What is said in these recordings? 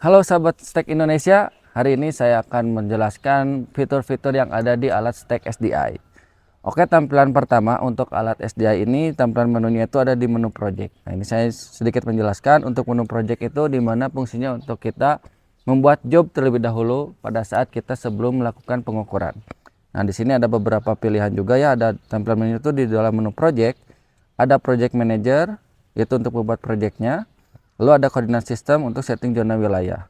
Halo sahabat Stack Indonesia, hari ini saya akan menjelaskan fitur-fitur yang ada di alat Stack SDI. Oke, tampilan pertama untuk alat SDI ini, tampilan menunya itu ada di menu project. Nah, ini saya sedikit menjelaskan untuk menu project itu di mana fungsinya untuk kita membuat job terlebih dahulu pada saat kita sebelum melakukan pengukuran. Nah, di sini ada beberapa pilihan juga ya, ada tampilan menu itu di dalam menu project, ada project manager, itu untuk membuat projectnya. Lalu ada koordinat sistem untuk setting zona wilayah.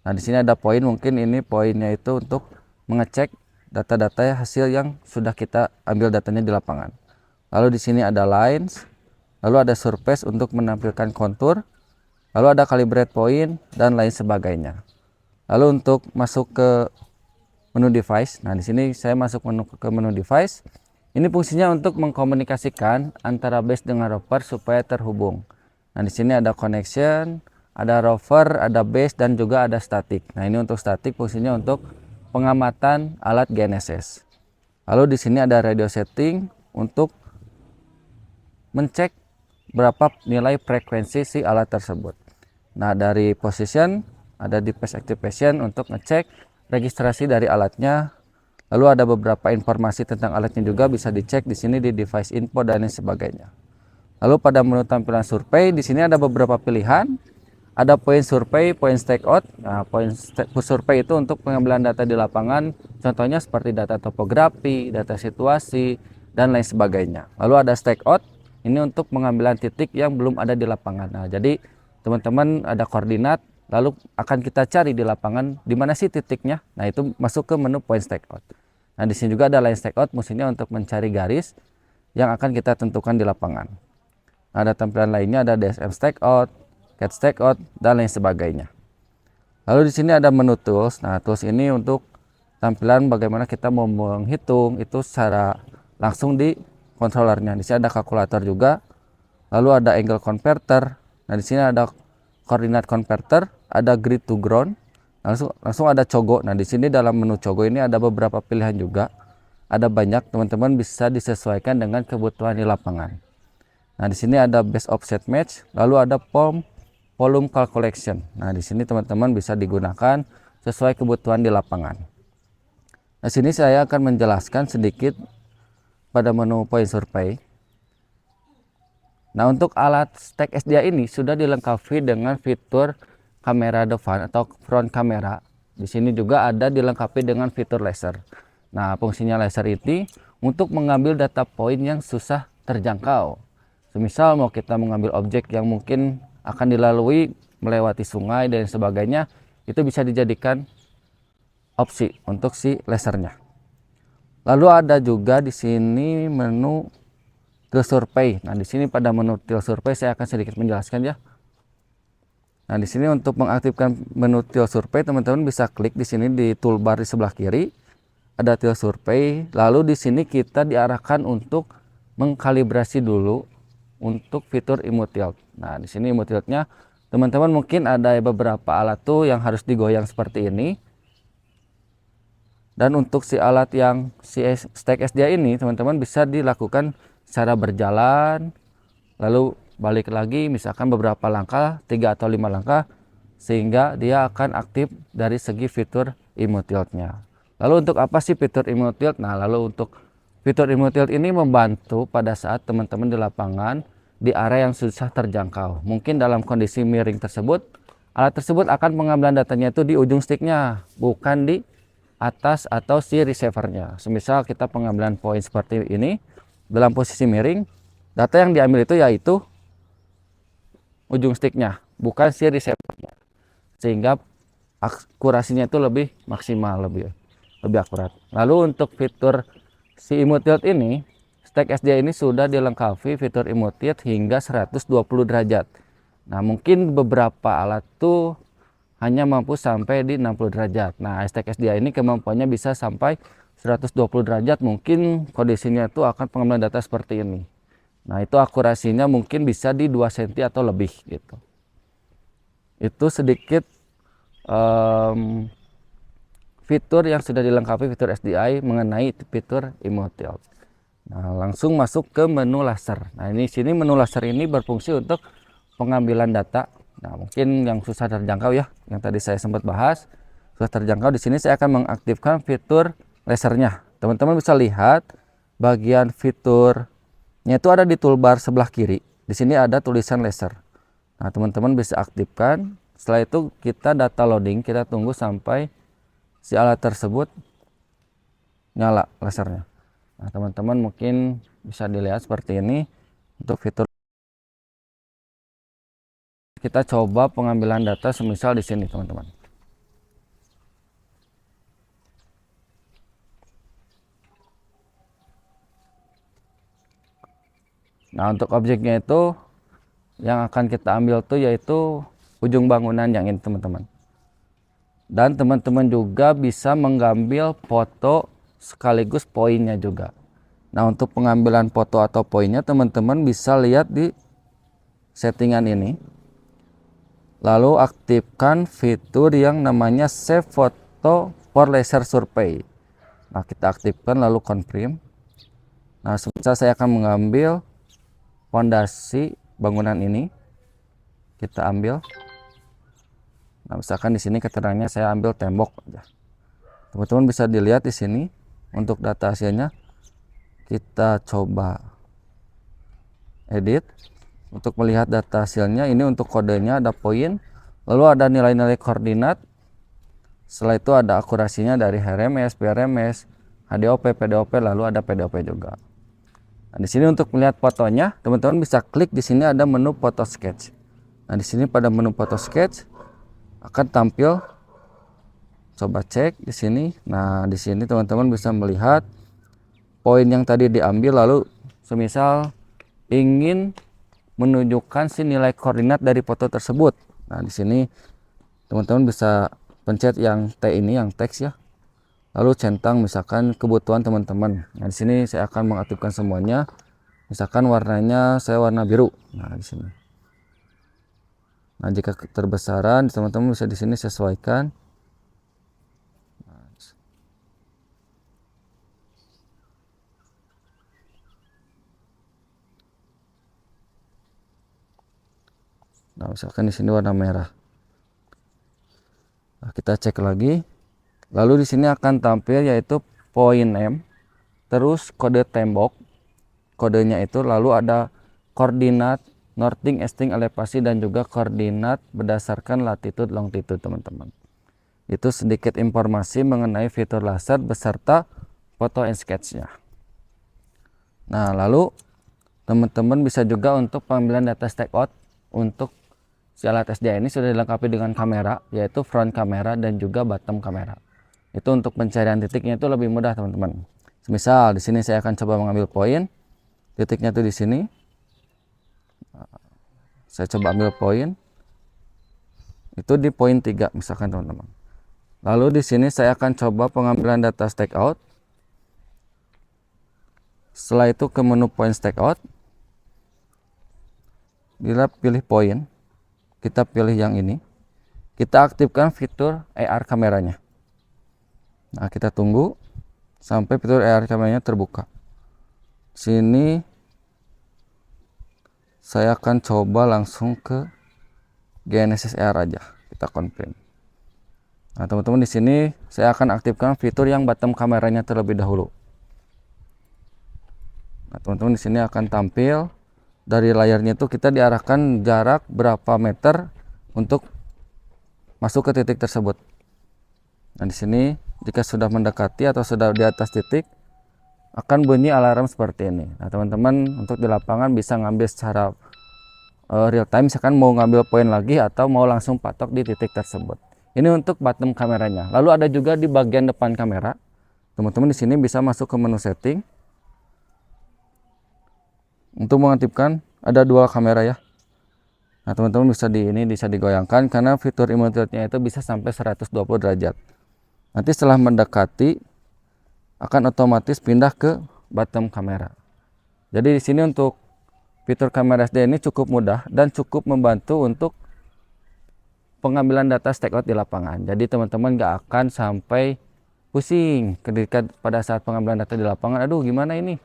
Nah, di sini ada poin, mungkin ini poinnya itu untuk mengecek data-data hasil yang sudah kita ambil datanya di lapangan. Lalu di sini ada lines, lalu ada surface untuk menampilkan kontur, lalu ada calibrate point dan lain sebagainya. Lalu untuk masuk ke menu device, nah di sini saya masuk ke menu device. Ini fungsinya untuk mengkomunikasikan antara base dengan rover supaya terhubung. Nah, di sini ada connection, ada rover, ada base, dan juga ada static. Nah, ini untuk static fungsinya untuk pengamatan alat GNSS. Lalu di sini ada radio setting untuk mencek berapa nilai frekuensi si alat tersebut. Nah, dari position ada di phase activation untuk ngecek registrasi dari alatnya. Lalu ada beberapa informasi tentang alatnya juga bisa dicek di sini di device info dan lain sebagainya. Lalu pada menu tampilan survei di sini ada beberapa pilihan. Ada poin survei, poin stake out. Nah, poin survei itu untuk pengambilan data di lapangan, contohnya seperti data topografi, data situasi, dan lain sebagainya. Lalu ada stake out, ini untuk pengambilan titik yang belum ada di lapangan. Nah, jadi teman-teman ada koordinat, lalu akan kita cari di lapangan di mana sih titiknya. Nah, itu masuk ke menu point stake out. Nah, di sini juga ada line stake out, fungsinya untuk mencari garis yang akan kita tentukan di lapangan. Ada tampilan lainnya, ada DSM stake out, cat stake out, dan lain sebagainya. Lalu di sini ada menu tools. Nah, tools ini untuk tampilan bagaimana kita mau menghitung itu secara langsung di controllernya. Di sini ada kalkulator juga. Lalu ada angle converter. Nah, di sini ada coordinate converter, ada grid to ground. Langsung ada cogo. Nah, di sini dalam menu cogo ini ada beberapa pilihan juga. Ada banyak, teman-teman bisa disesuaikan dengan kebutuhan di lapangan. Nah, di sini ada base offset match, lalu ada volume calculation. Nah, di sini teman-teman bisa digunakan sesuai kebutuhan di lapangan. Nah, sini saya akan menjelaskan sedikit pada menu point survey. Nah, untuk alat Stack SDI ini sudah dilengkapi dengan fitur kamera depan atau front kamera. Di sini juga ada dilengkapi dengan fitur laser. Nah, fungsinya laser ini untuk mengambil data point yang susah terjangkau. Misal mau kita mengambil objek yang mungkin akan dilalui melewati sungai dan sebagainya, itu bisa dijadikan opsi untuk si lasernya. Lalu ada juga di sini menu tilt survey. Nah, di sini pada menu tilt survey saya akan sedikit menjelaskan ya. Nah, di sini untuk mengaktifkan menu tilt survey, teman-teman bisa klik di sini di toolbar di sebelah kiri. Ada tilt survey. Lalu di sini kita diarahkan untuk mengkalibrasi dulu untuk fitur image tilt. Nah, di sini image tiltnya teman-teman mungkin ada beberapa alat tuh yang harus digoyang seperti ini. Dan untuk si alat yang si Stack SDI ini teman-teman bisa dilakukan secara berjalan, lalu balik lagi misalkan beberapa langkah, 3 atau 5 langkah, sehingga dia akan aktif dari segi fitur image tiltnya. Lalu untuk apa sih fitur image tilt? Nah, lalu untuk fitur image tilt ini membantu pada saat teman-teman di lapangan di area yang susah terjangkau. Mungkin dalam kondisi miring tersebut, alat tersebut akan pengambilan datanya itu di ujung sticknya, bukan di atas atau si receivernya. Semisal kita pengambilan poin seperti ini dalam posisi miring, data yang diambil itu yaitu ujung sticknya, bukan si receivernya, sehingga akurasinya itu lebih maksimal, lebih akurat. Lalu untuk fitur si image tilt ini, Stack SDI ini sudah dilengkapi fitur image tilt hingga 120 derajat. Nah, mungkin beberapa alat tuh hanya mampu sampai di 60 derajat. Nah, Stack SDI ini kemampuannya bisa sampai 120 derajat. Mungkin kondisinya itu akan pengambilan data seperti ini. Nah, itu akurasinya mungkin bisa di 2 cm atau lebih gitu. Itu sedikit fitur yang sudah dilengkapi fitur SDI mengenai fitur image tilt. Nah, langsung masuk ke menu laser. Nah, ini sini menu laser ini berfungsi untuk pengambilan data Nah, mungkin yang susah terjangkau ya, yang tadi saya sempat bahas, susah terjangkau. Di sini saya akan mengaktifkan fitur lasernya. Teman-teman bisa lihat bagian fiturnya itu ada di toolbar sebelah kiri. Di sini ada tulisan laser. Nah, teman-teman bisa aktifkan. Setelah itu kita data loading, kita tunggu sampai si alat tersebut nyala lasernya. Nah, teman-teman mungkin bisa dilihat seperti ini untuk fitur. Kita coba pengambilan data semisal di sini, teman-teman. Nah, untuk objeknya itu yang akan kita ambil tuh yaitu ujung bangunan yang ini, teman-teman. Dan teman-teman juga bisa mengambil foto sekaligus poinnya juga. Nah, untuk pengambilan foto atau poinnya teman-teman bisa lihat di settingan ini. Lalu aktifkan fitur yang namanya Save Photo for Laser Survey. Nah, kita aktifkan lalu confirm. Nah, semisal saya akan mengambil fondasi bangunan ini, kita ambil. Nah, misalkan di sini keterangannya saya ambil tembok aja. Teman-teman bisa dilihat di sini untuk data hasilnya. Kita coba edit untuk melihat data hasilnya. Ini untuk kodenya ada poin, lalu ada nilai-nilai koordinat. Setelah itu ada akurasinya dari HRMS, PRMS, HDOP, PDOP, lalu ada PDOP juga. Nah, di sini untuk melihat fotonya, teman-teman bisa klik di sini ada menu foto sketch. Nah, di sini pada menu foto sketch akan tampil. Coba cek di sini. Nah, di sini teman-teman bisa melihat poin yang tadi diambil, lalu semisal ingin menunjukkan si nilai koordinat dari foto tersebut. Nah, di sini teman-teman bisa pencet yang T ini, yang teks ya. Lalu centang misalkan kebutuhan teman-teman. Nah, di sini saya akan mengaktifkan semuanya. Misalkan warnanya saya warna biru. Nah, di sini. Nah, jika keterbesaran teman-teman bisa di sini sesuaikan. Nah, misalkan di sini warna merah. Nah, kita cek lagi. Lalu di sini akan tampil yaitu poin M, terus kode tembok, kodenya itu, lalu ada koordinat, northing, easting, elevasi, dan juga koordinat berdasarkan latitude, longitude, teman-teman. Itu sedikit informasi mengenai fitur laser beserta foto and sketch-nya. Nah, lalu teman-teman bisa juga untuk pengambilan data stakeout. Untuk si alat SDI ini sudah dilengkapi dengan kamera, yaitu front kamera dan juga bottom kamera. Itu untuk pencarian titiknya itu lebih mudah, teman-teman. Misal di sini saya akan coba mengambil poin, titiknya tuh di sini. Saya coba ambil poin, itu di poin 3 misalkan, teman-teman. Lalu di sini saya akan coba pengambilan data stakeout. Setelah itu ke menu point stakeout. Bila pilih poin, kita pilih yang ini. Kita aktifkan fitur AR kameranya. Nah, kita tunggu sampai fitur AR kameranya terbuka. Sini saya akan coba langsung ke GNSS AR aja. Kita confirm. Nah, teman-teman di sini saya akan aktifkan fitur yang bottom kameranya terlebih dahulu. Nah, teman-teman di sini akan tampil dari layarnya itu kita diarahkan jarak berapa meter untuk masuk ke titik tersebut. Nah, di sini jika sudah mendekati atau sudah di atas titik akan bunyi alarm seperti ini. Nah, teman-teman untuk di lapangan bisa ngambil secara real time, misalkan mau ngambil poin lagi atau mau langsung patok di titik tersebut. Ini untuk bottom kameranya. Lalu ada juga di bagian depan kamera. Teman-teman di sini bisa masuk ke menu setting. Untuk mengaktifkan ada dual kamera ya. Nah, teman-teman bisa digoyangkan karena fitur image tilt-nya itu bisa sampai 120 derajat. Nanti setelah mendekati akan otomatis pindah ke bottom kamera. Jadi di sini untuk fitur kamera SD ini cukup mudah dan cukup membantu untuk pengambilan data stakeout di lapangan. Jadi teman-teman nggak akan sampai pusing ketika pada saat pengambilan data di lapangan. Aduh, gimana ini?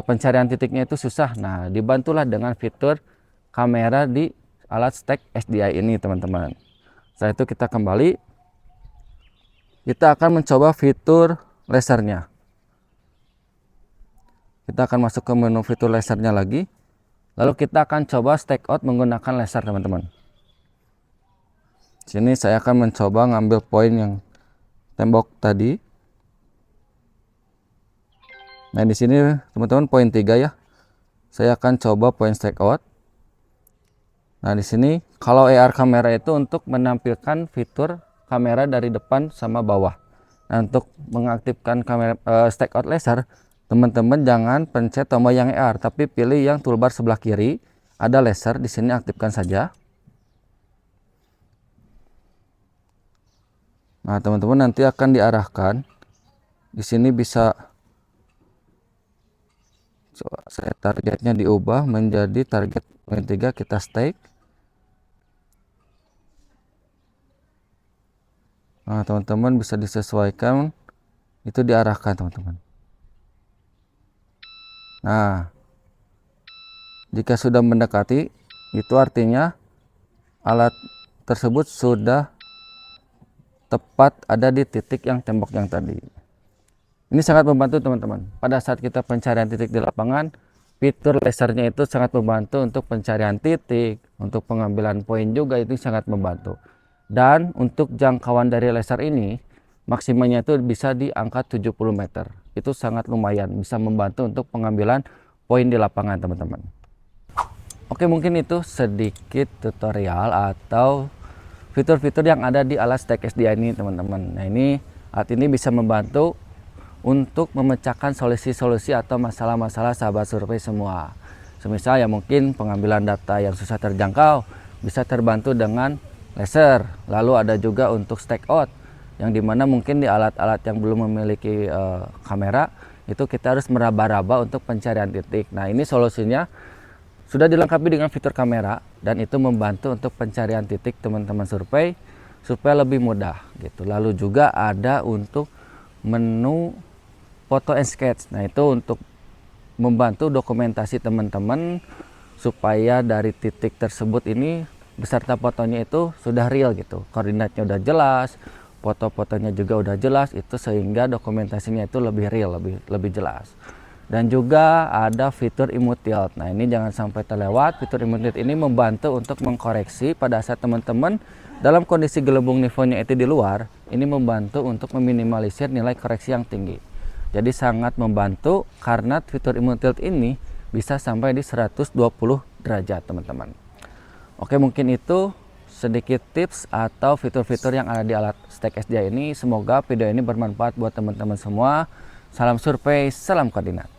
Pencarian titiknya itu susah. Nah, dibantulah dengan fitur kamera di alat stack SDI ini teman-teman. Setelah itu kita kembali, kita akan mencoba fitur lasernya. Kita akan masuk ke menu fitur lasernya lagi, lalu kita akan coba stack out menggunakan laser teman-teman. Sini saya akan mencoba ngambil poin yang tembok tadi. Nah di sini teman-teman poin 3 ya. Saya akan coba poin stack out. Nah di sini kalau AR kamera itu untuk menampilkan fitur kamera dari depan sama bawah. Nah untuk mengaktifkan kamera stack out laser, teman-teman jangan pencet tombol yang AR, tapi pilih yang toolbar sebelah kiri ada laser, di sini aktifkan saja. Nah teman-teman nanti akan diarahkan. Di sini bisa saya targetnya diubah menjadi target poin 3, kita stake. Nah teman-teman bisa disesuaikan, itu diarahkan teman-teman. Nah jika sudah mendekati, itu artinya alat tersebut sudah tepat ada di titik yang tembok yang tadi. Ini sangat membantu teman-teman. Pada saat kita pencarian titik di lapangan, fitur lasernya itu sangat membantu untuk pencarian titik, untuk pengambilan poin juga itu sangat membantu. Dan untuk jangkauan dari laser ini, maksimalnya itu bisa di angka 70 meter. Itu sangat lumayan, bisa membantu untuk pengambilan poin di lapangan teman-teman. Oke, mungkin itu sedikit tutorial atau fitur-fitur yang ada di alat stack SDI ini teman-teman. Nah ini alat ini bisa membantu untuk memecahkan solusi-solusi atau masalah-masalah sahabat survei semua. Semisal ya mungkin pengambilan data yang susah terjangkau bisa terbantu dengan laser. Lalu ada juga untuk stack out yang dimana mungkin di alat-alat yang belum memiliki kamera itu kita harus meraba-raba untuk pencarian titik. Nah ini solusinya sudah dilengkapi dengan fitur kamera dan itu membantu untuk pencarian titik teman-teman survei supaya lebih mudah gitu. Lalu juga ada untuk menu foto and sketch. Nah itu untuk membantu dokumentasi teman-teman supaya dari titik tersebut ini beserta fotonya itu sudah real gitu. Koordinatnya udah jelas, foto-fotonya juga udah jelas, itu sehingga dokumentasinya itu lebih real, lebih jelas. Dan juga ada fitur image tilt. Nah ini jangan sampai terlewat. Fitur image tilt ini membantu untuk mengkoreksi pada saat teman-teman dalam kondisi gelembung nivonya itu di luar. Ini membantu untuk meminimalisir nilai koreksi yang tinggi. Jadi sangat membantu karena fitur image tilt ini bisa sampai di 120 derajat teman-teman. Oke, mungkin itu sedikit tips atau fitur-fitur yang ada di alat stack SDI ini. Semoga video ini bermanfaat buat teman-teman semua. Salam survei, salam koordinat.